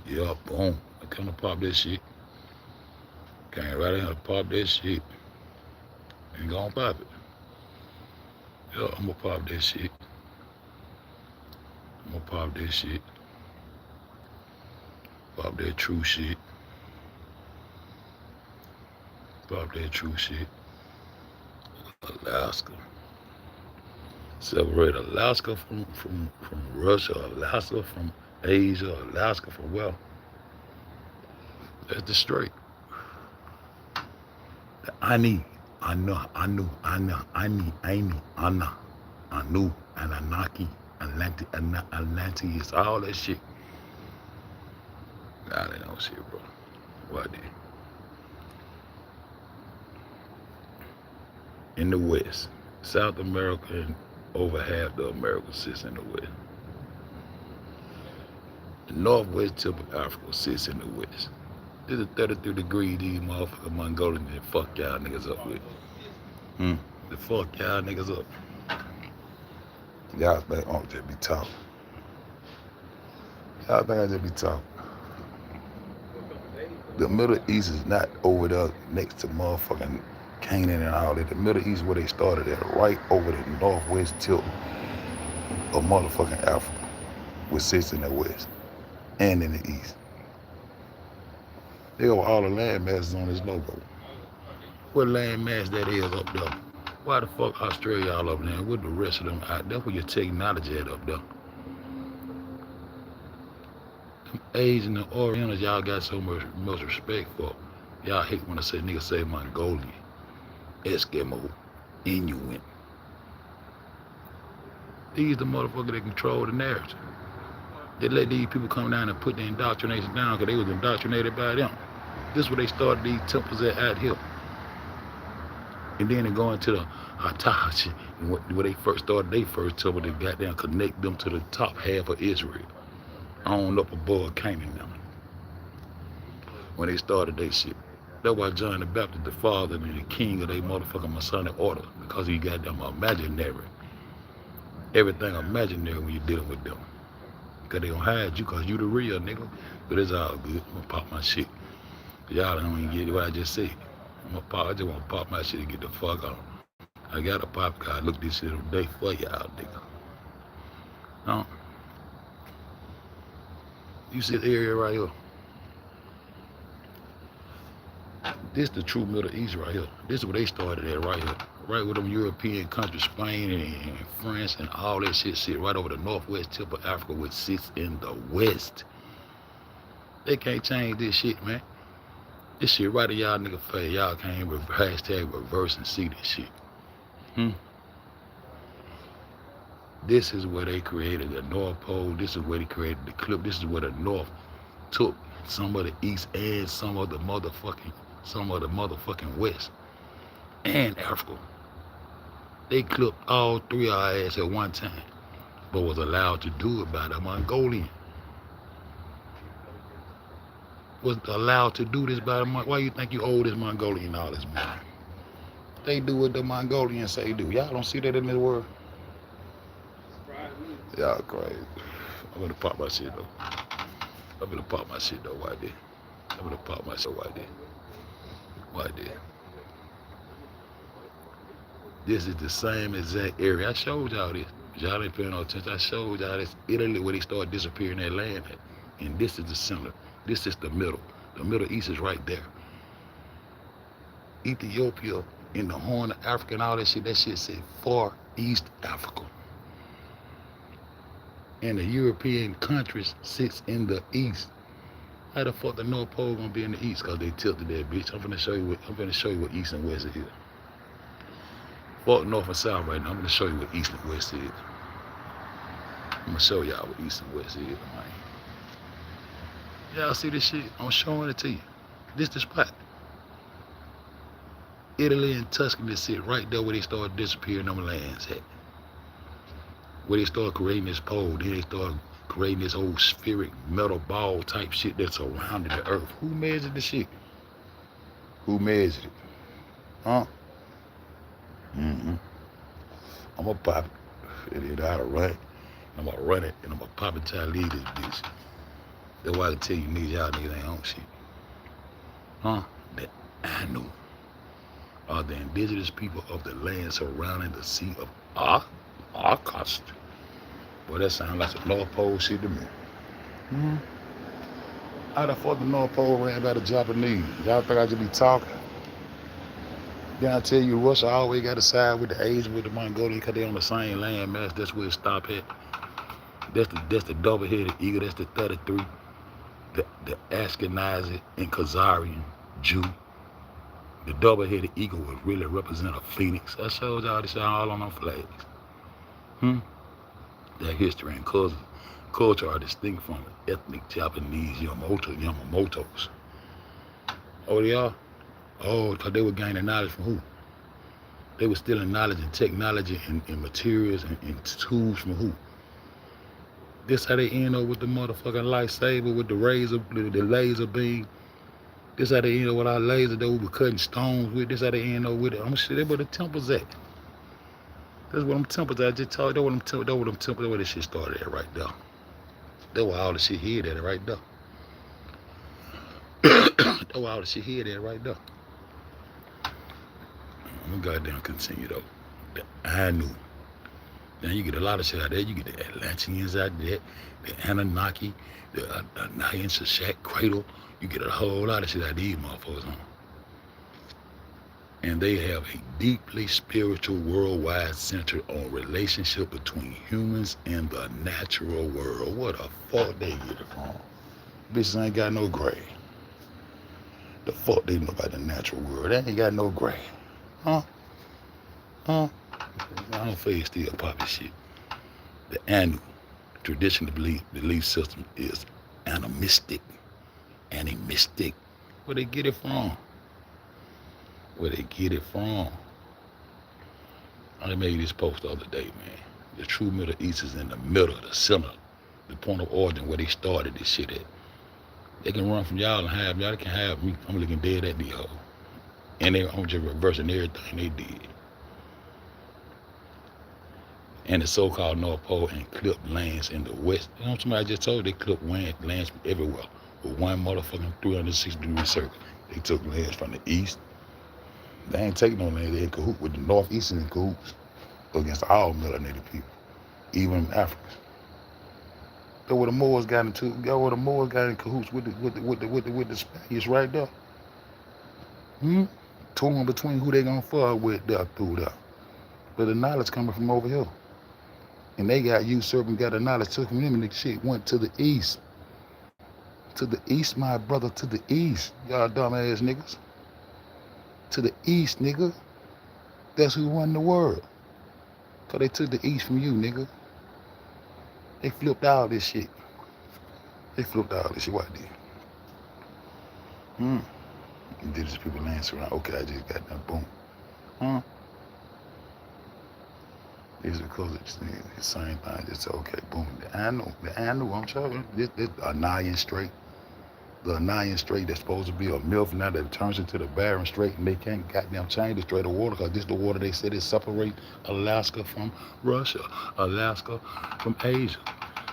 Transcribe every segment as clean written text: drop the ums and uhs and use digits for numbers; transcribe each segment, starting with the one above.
Yeah, boom. I come to pop that shit. Came right in to pop that shit. And gonna pop it. Yeah, I'm gonna pop that shit. I'm gonna pop that shit. Pop that true shit. Pop that true shit. Alaska. Separate Alaska from Russia, Alaska from Asia, Alaska from well. That's the straight. The Ani, Ana, Anu, Anunnaki, Atlantis, all that shit. Nah, they don't shit, bro. What they? In the West, South America and over half the America sits in the West. The northwest tip of Africa sits in the West. This is 33 degrees these motherfucking Mongolians and fuck y'all niggas up with. The fuck y'all niggas up. Y'all think I'm just be talking. Y'all think I just be talking. The Middle East is not over there next to motherfucking Canaan and all that. The Middle East where they started at, right over the northwest tip of motherfucking Africa, which sits in the west and in the east. They have all the land masses on this logo. What land mass that is up there? Why the fuck Australia all up there? What the rest of them out there? Where your technology at up there? Them Asian and Orientals y'all got so much respect for. Y'all hate when I say niggas say Mongolian, Eskimo, Inuit. These the motherfuckers that control the narrative. They let these people come down and put the indoctrination down because they was indoctrinated by them. This is where they started these temples at out here. And then they go into the Hatachi, where they first started, they first temple, they got down, connect them to the top half of Israel, on up above Canaan now. When they started that shit. That's why John the Baptist, the father and the king of their motherfucking Masonic order, because he got them imaginary. Everything imaginary when you're dealing with them. Because they gonna hide you because you the real nigga. But it's all good. I'm gonna pop my shit. Y'all don't even get what I just said. I just want to pop my shit and get the fuck on. I got a pop card. Look this shit today for y'all, nigga. No. You see the area right here? This the true Middle East right here. This is where they started at right here. Right where them European countries, Spain and France and all that shit sit right over the northwest tip of Africa, which sits in the west. They can't change this shit, man. This shit right in y'all nigga face. Y'all can't even hashtag reverse and see this shit. This is where they created the North Pole. This is where they created the clip. This is where the North took some of the East and some of the motherfucking West and Africa. They clipped all three of our ass at one time, but was allowed to do it by the Mongolian. Was allowed to do this by the Mongolian. Why you think you owe this Mongolian all this money? They do what the Mongolians say do. Y'all don't see that in this world? Y'all crazy. I'm gonna pop my shit though. I'm gonna pop my shit though, why there? I'm gonna pop my shit, why there? Why there? This is the same exact area. I showed y'all this. Y'all ain't paying no attention. I showed y'all this Italy where they started disappearing that land at. And this is the center. This is the middle. The Middle East is right there. Ethiopia in the Horn of Africa and all that shit said Far East Africa. And the European countries sits in the east. How the fuck the North Pole gonna be in the east? Cause they tilted that bitch. I'm finna show you what east and west is. Fuck north and south right now. I'm gonna show you what east and west is. I'm gonna show y'all what east and west is, man. Y'all see this shit? I'm showing it to you. This the spot. Italy and Tuscany sit right there where they started disappearing them lands at. Where they started creating this pole, then they started creating this old spheric metal ball type shit that surrounded the earth. Who measured the shit? Who measured it? Huh? I'm gonna pop it. It ain't how to run it. I'm gonna run it and I'm gonna pop it till I leave this bitch. That's why I can tell you niggas, y'all niggas ain't on shit. Huh? The Anu are the indigenous people of the land surrounding the Sea of Arcast. Boy, that sounds like some North Pole shit to me. Hmm? How the fuck the North Pole ran by the Japanese? Y'all think I just be talking? Then I tell you, Russia always got to side with the Asian, with the Mongolian, because they on the same land mass. That's where it stop at. That's the double-headed eagle. That's the 33. The Ashkenazi and Khazarian Jew. The double-headed eagle would really represent a phoenix. I showed y'all this all on our flags. Their history and culture are distinct from ethnic Japanese Yamamotos. Oh, they are? Oh, because they were gaining knowledge from who? They were stealing knowledge and technology and materials and tools from who? This how they end up with the motherfucking lightsaber, with the laser beam. This how they end up with our laser that we were cutting stones with. This how they end up with it. I'm sure that's where the temples at. That's what them temples I just told you. That's where this shit started at right there. That's where all the shit hid at right there. That's where all the shit hid at right there. I'm gonna goddamn continue though. The Anu. Now you get a lot of shit out there. You get the Atlanteans out there, the Anunnaki, the Nayan Shashak Cradle. You get a whole lot of shit out of these motherfuckers, huh? And they have a deeply spiritual worldwide center on relationship between humans and the natural world. What the fuck they get it from? Bitches ain't got no grade. The fuck they know about the natural world? They ain't got no grade. Huh? I don't feel still popping shit. The Anu traditional belief system is animistic. Where they get it from? I made this post the other day, man. The true Middle East is in the middle, the center, the point of origin where they started this shit at. They can run from y'all and have y'all. They can have me. I'm looking dead at the hoe. And I'm just reversing everything they did. And the so-called North Pole and clipped lands in the West. You know, somebody just told you they clipped lands from everywhere with one motherfucking 360-degree circle. They took lands from the East. They ain't taking no land. They in cahoots with the Northeast in cahoots against all melanated people, even Africans. That's where the Moors got into. That's where the Moors got in cahoots with the Spaniards right there. Torn between who they gonna fuck with there through there. But the knowledge coming from over here. And they got usurped and got the knowledge took from them, and the shit went to the East. To the East, my brother, to the East. Y'all dumbass niggas. To the East, nigga. That's who run the world. Cause they took the East from you, nigga. They flipped all this shit. What did? Indigenous people answer around. Okay, I just got that boom. It's because it's the same thing. Just okay, boom. I know. I'm telling you, this Anian Strait. The Anian Strait that's supposed to be a MILF now that turns into the Barren Strait, and they can't goddamn change the Strait of water because this is the water they said it separate Alaska from Russia, Alaska from Asia.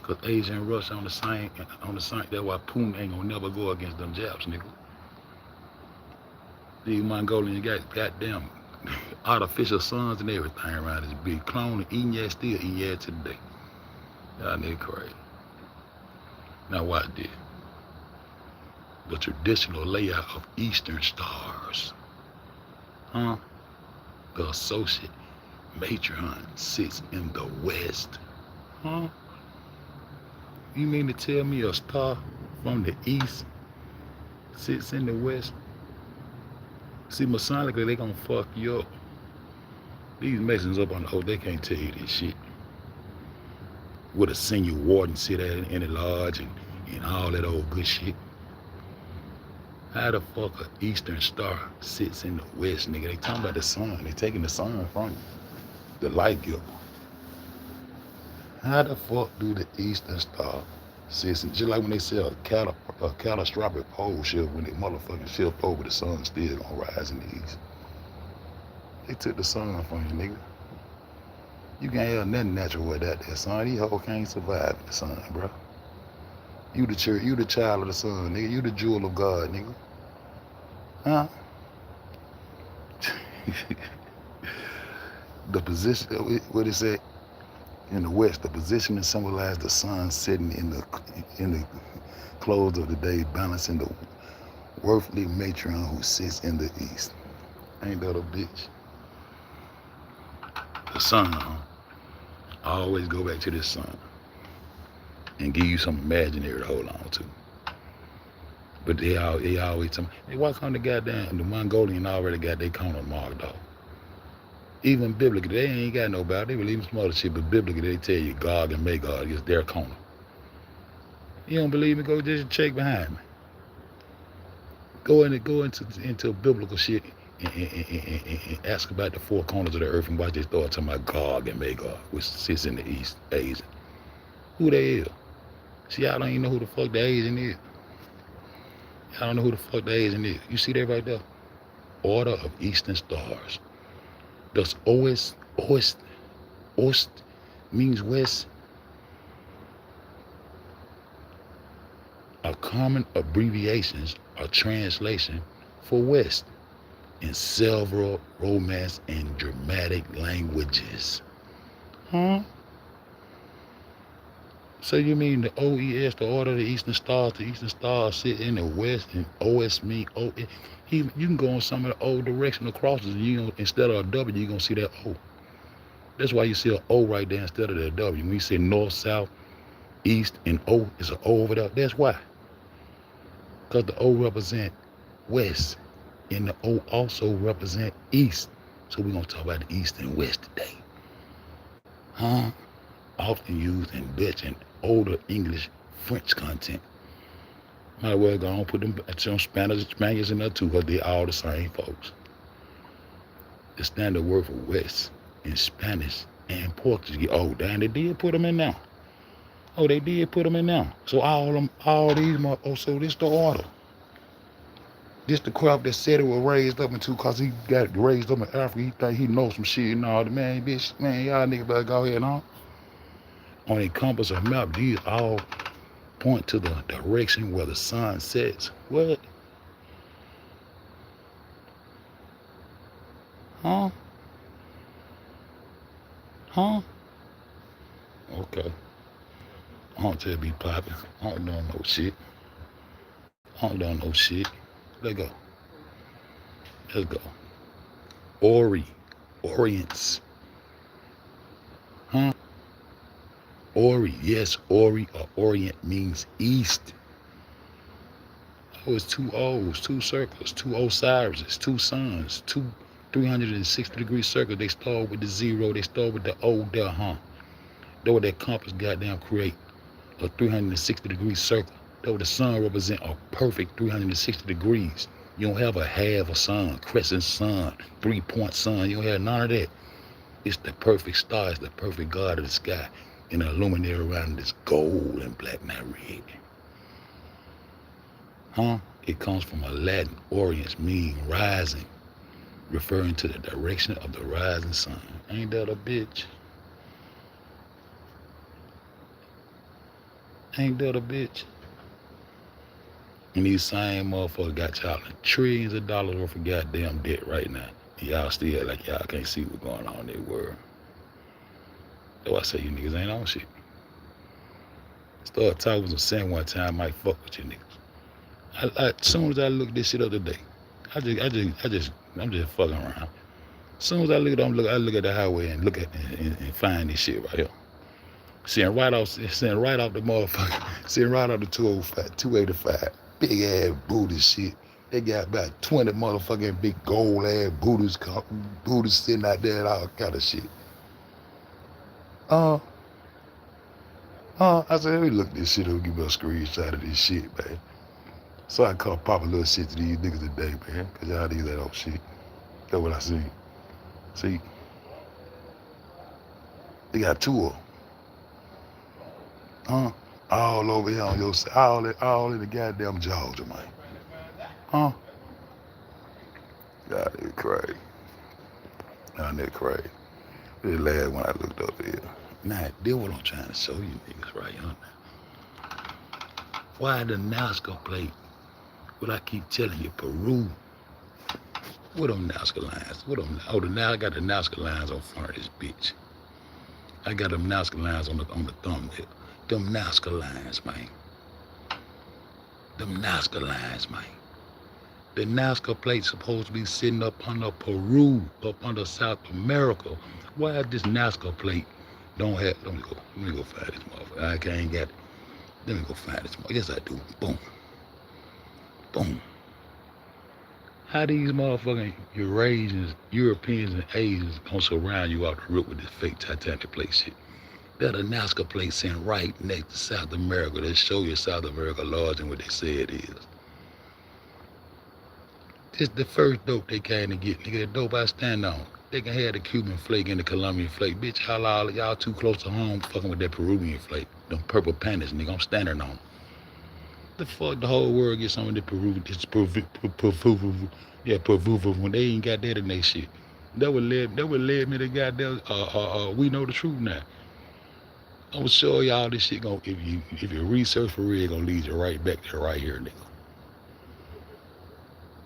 Because Asia and Russia on the same. That's why Putin ain't gonna never go against them Japs, nigga. These Mongolians got goddamn artificial suns and everything around this big clone, eating yet still eating yet today. Y'all nigga crazy. Now watch this. The traditional layout of Eastern stars. The associate matron sits in the West. You mean to tell me a star from the East sits in the West? See, Masonically, they gonna fuck you up. These Masons up on the they can't tell you this shit. With a senior warden sit at in the lodge and all that old good shit. How the fuck a Eastern star sits in the West, nigga? They talking about the sun. They taking the sun from you. The light giver. How the fuck do the Eastern star sits in, just like when they say a catastrophic pole shift, when they motherfucking shift over, the sun still gonna rise in the East. They took the sun from you, nigga. You can't have nothing natural with that sun. These hoes can't survive in the sun, bro. You the church, you the child of the sun, nigga. You the jewel of God, nigga. Huh? The position, what it say in the West, the position symbolizes the sun setting in the close of the day, balancing the worldly matron who sits in the east. Ain't that a bitch? The sun, huh? I always go back to this sun and give you some imaginary to hold on to. But they always tell me, hey, why come the Mongolian already got their corner marked off? Even biblically, they ain't got no Bible. They believe in some other shit, but biblically, they tell you Gog and Magog is their corner. You don't believe me? Go just check behind me. Go into biblical shit and ask about the four corners of the earth and watch they start talking about Gog and Magog, which sits in the East Asia. Who they is? See, y'all don't even know who the fuck the Asian is. Y'all don't know who the fuck the Asian is. You see that right there? Order of Eastern Stars. Does Ost means west? A common abbreviations or translation for west in several Romance and dramatic languages. Huh? So you mean the OES, the Order of the Eastern Stars sit in the west, and OS mean O. You can go on some of the old directional crosses, and instead of a W, you're gonna see that O. That's why you see an O right there instead of the W. When you say north, south, east, and O is an O over there. That's why. Because the O represent west, and the O also represent east. So we're gonna talk about the east and west today. Huh? Often used in Dutch and older English, French content. Might well go on put them some Spaniards in there too, because they all the same folks. The standard word for west in Spanish and Portuguese. Oh, damn, they did put them in now. Oh, they did put them in now. So so this the order. This the crap that said it was raised up into, cause he got raised up in Africa. He think he knows some shit and all. Man, bitch, man, y'all niggas better go ahead, huh? On a compass or map, these all point to the direction where the sun sets. What? Huh? Huh? Okay. I don't tell you be popping. I don't know no shit. I don't know no shit. Let's go. Let's go. Orients. Huh? Ori, yes, Ori or Orient means east. Oh, it's two O's, two circles, two Osiris, two suns, two 360-degree circles. They start with the zero, they start with the O there, huh? That what that compass goddamn create, a 360-degree circle. That what the sun represent a perfect 360 degrees. You don't have a half a sun, crescent sun, 3-point sun. You don't have none of that. It's the perfect star, it's the perfect God of the sky. And the luminary around this gold and black, not red. Huh? It comes from a Latin orient, meaning rising, referring to the direction of the rising sun. Ain't that a bitch? Ain't that a bitch? And these same motherfuckers got y'all in trillions of dollars worth of goddamn debt right now. And y'all still like y'all can't see what's going on in their world. That's why I say you niggas ain't on shit. Start talking some sin one time, might fuck with you niggas. As soon as I look this shit up today, I'm just fucking around. As soon as I look at the highway and look at and find this shit right here. Sitting right off the motherfucker, sitting right off the 285, big ass booty shit. They got about 20 motherfucking big gold ass booties sitting out there and all kind of shit. I said, let me look this shit up and give me a screenshot of this shit, man. So I call pop a little shit to these niggas today, man, because y'all niggas that old shit. That's what I see. See? They got two of them. All over here on your side, all in the goddamn Georgia, man. God, they crazy. Nah, they crazy. They laughed when I looked up here. Nah, this what I'm trying to show you niggas right here. Why the Nazca plate? What I keep telling you, Peru. What them Nazca lines? What them? Oh, now I got the Nazca lines on front of this bitch. I got them Nazca lines on the thumbnail. Them Nazca lines, man. Them Nazca lines, man. The Nazca plate supposed to be sitting up under Peru, up under South America. Why this Nazca plate don't have? Let me go find this motherfucker. I can't get it. Let me go find this motherfucker. Yes, I do. Boom, boom. How these motherfucking Eurasians, Europeans, and Asians gonna surround you out the rip with this fake Titanic plate shit? That a Nazca plate sitting right next to South America that show you South America larger than what they say it is. This the first dope they came to get, nigga. The dope I stand on. They can have the Cuban flake and the Colombian flake. Bitch, y'all too close to home fucking with that Peruvian flake. Them purple pandas, nigga. I'm standing on them. The fuck the whole world get some of the Peruvian, when they ain't got that in they shit. That would lead me to goddamn, we know the truth now. I'm gonna show y'all this shit gonna, if you research for real, gonna lead you right back there right here, nigga.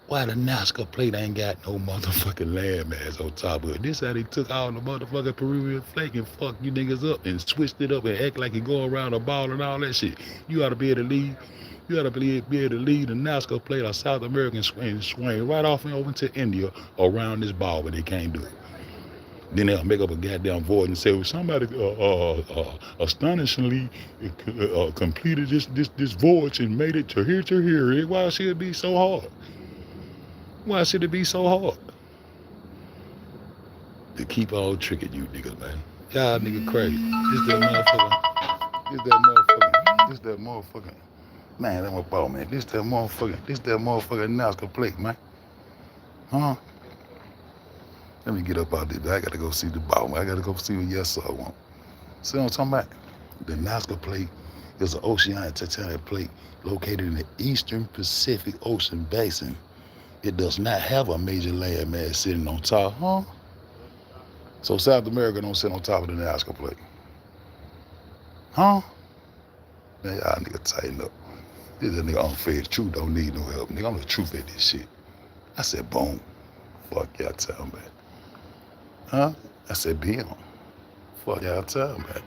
Why the Nazca plate ain't got no motherfucking landmass on top of it? This how they took all the motherfucking Peruvian flake and fucked you niggas up and switched it up and act like you go around a ball and all that shit. You ought to be able to lead. You ought to be able to lead the Nazca plate or South American swing right off and over to India around this ball, but they can't do it. Then they'll make up a goddamn void and say, well, somebody astonishingly completed this voyage and made it to here. Why should it be so hard? Why should it be so hard? To keep on tricking you niggas, man. Y'all nigga crazy. This that motherfucking. Man, that my ball, man. This that motherfucking Nazca plate, man. Huh? Let me get up out there. I gotta go see the ball, man. I gotta go see what yes sir want. See what I'm talking about? The Nazca plate is an oceanic tectonic plate located in the eastern Pacific Ocean basin. It does not have a major landmass sitting on top, huh? So South America don't sit on top of the Nazca plate. Huh? Man, y'all nigga tighten up. This is a nigga unfair. Truth don't need no help. Nigga, I'm the truth at this shit. I said, boom. Fuck y'all talking about. Huh? I said, be on. Fuck y'all talking about.